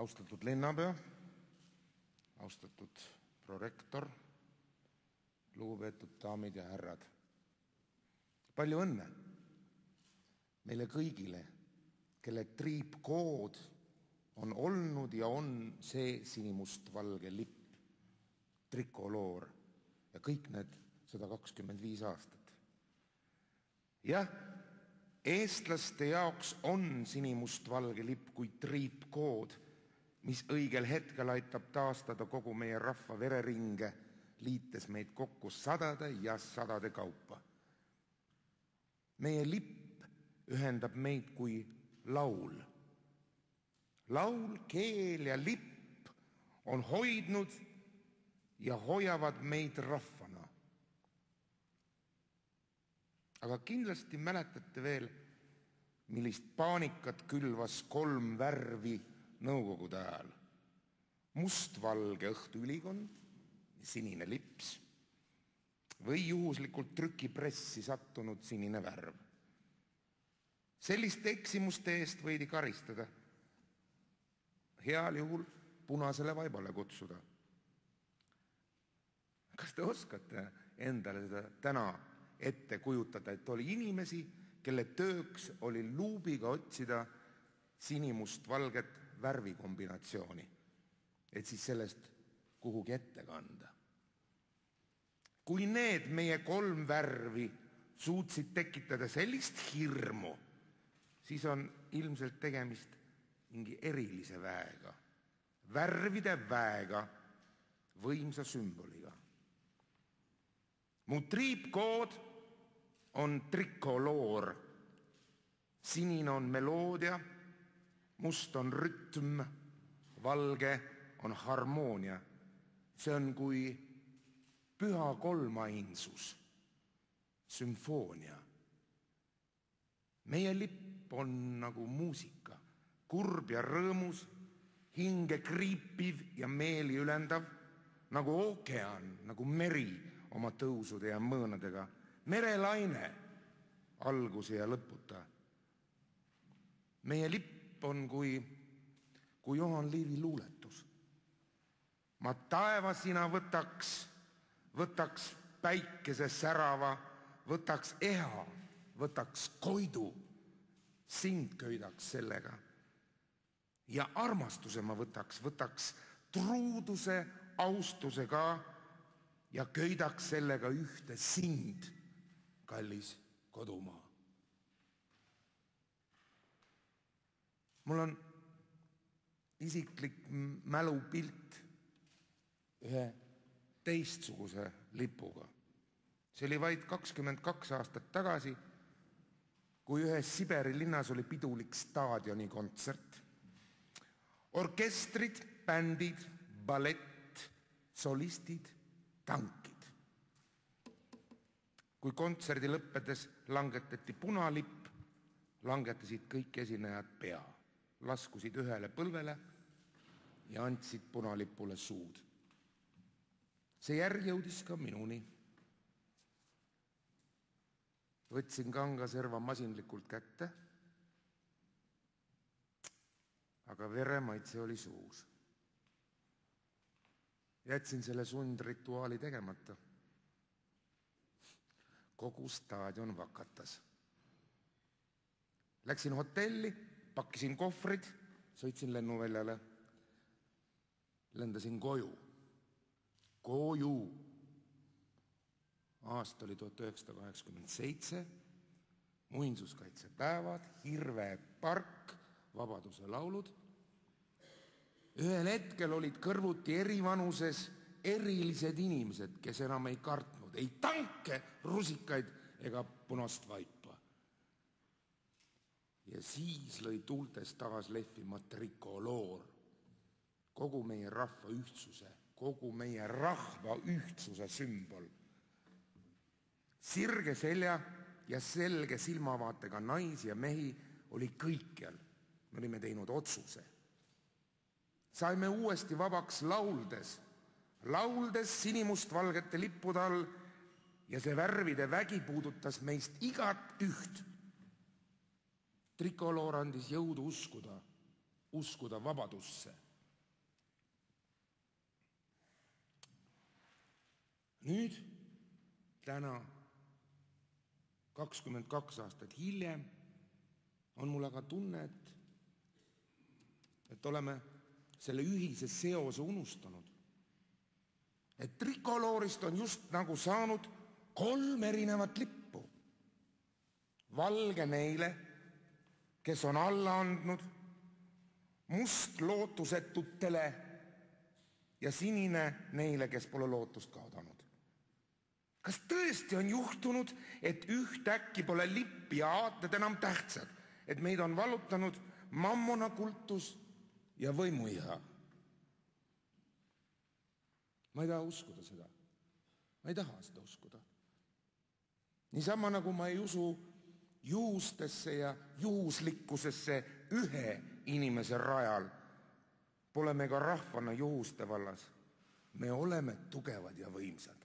Austatud linnapea, austatud prorektor, lugupeetud daamid ja härrad. Palju õnne meile kõigile, kelle triipkood on olnud ja on see sinimustvalge lipp, trikoloor ja kõik need 125 aastat. Jah, eestlaste jaoks on sinimustvalge lipp kui triipkood, mis õigel hetkel aitab taastada kogu meie rahva vereringe, liites meid kokku sadade ja sadade kaupa. Meie lipp ühendab meid kui laul. Laul, keel ja lipp on hoidnud ja hoiavad meid rahvana. Aga kindlasti mäletate veel, millist paanikat külvas 3 värvi nõukogude ajal. Mustvalge õhtuülikond, sinine lips või juhuslikult trükipressi sattunud sinine värv. Selliste eksimuste eest võidi karistada. Heal juhul punasele vaibale kutsuda. Kas te oskate endale seda täna ette kujutada, et oli inimesi, kelle tööks oli luubiga otsida sinimust-valget värvikombinatsiooni, et siis sellest kuhugi ette kanda. Kui need meie 3 värvi suutsid tekitada sellist hirmu, siis on ilmselt tegemist mingi erilise väega, värvide väega, võimsa sümboliga. Mu triipkood on trikoloor, sinine on meloodia, must on rütm, valge on harmoonia. See on kui püha kolmainsus, sümfoonia. Meie lipp on nagu muusika, kurb ja rõõmus, hinge kriipiv ja meeli ülendav, nagu ookean, nagu meri oma tõusude ja mõõnadega, merelaine, alguse ja lõputa. Meie lipp on kui Johan Liivi luuletus. Ma taeva sina võtaks päikese särava, võtaks eha, võtaks koidu, sind köidaks sellega. Ja armastuse ma võtaks truuduse, austuse ka ja köidaks sellega ühte sind, kallis kodumaa. Mul on isiklik mälupilt ühe teistsuguse lipuga. See oli vaid 22 aastat tagasi, kui ühes Siberi linnas oli pidulik staadioni kontsert. Orkestrid, bändid, ballett, solistid, tankid. Kui kontserdi lõppedes langetati punalipp, langetasid kõik esinejad pea, laskusid ühele põlvele ja andsid punalipule suud. See järg jõudis ka minuni. Võtsin kangaserva masinlikult kätte, aga veremaitse oli suus. Jätsin selle sundrituaali tegemata. Kogu staadion vakatas. Läksin hotelli, pakkisin kohvrid, sõitsin lennuväljale. Lendasin koju. Aasta oli 1987, muinsuskaitsepäevad, Hirvepark, Vabaduse laulud. Ühel hetkel olid kõrvuti erivanuses erilised inimesed, kes enam ei kartnud, ei tanke, rusikaid ega punast vaipa. Ja siis lõi tuultes taas lehvima trikoloor, kogu meie rahva ühtsuse, kogu meie rahva ühtsuse sümbol. Sirge selja ja selge silmavaatega naisi ja mehi oli kõikjal. Me olime teinud otsuse. Saime uuesti vabaks lauldes sinimustvalgete lippude all ja see värvide vägi puudutas meist igat üht. Trikoloor andis jõudu uskuda vabadusse, Nüüd, täna, 22 aastat hiljem, on mul aga tunne, et oleme selle ühise seose unustanud. Et trikoloorist on just nagu saanud 3 erinevat lippu. Valge neile, kes on alla andnud, must lootusetutele ja sinine neile, kes pole lootust kaotanud. Kas tõesti on juhtunud, et ühtäkki pole lipp ja aated enam tähtsad, et meid on vallutanud mammonakultus ja võimuiha? Ma ei taha uskuda seda. Ma ei taha seda uskuda. Niisama nagu ma ei usu juhustesse ja juhuslikkusesse ühe inimese rajal, pole me ka rahvana juhuste vallas. Me oleme tugevad ja võimsad.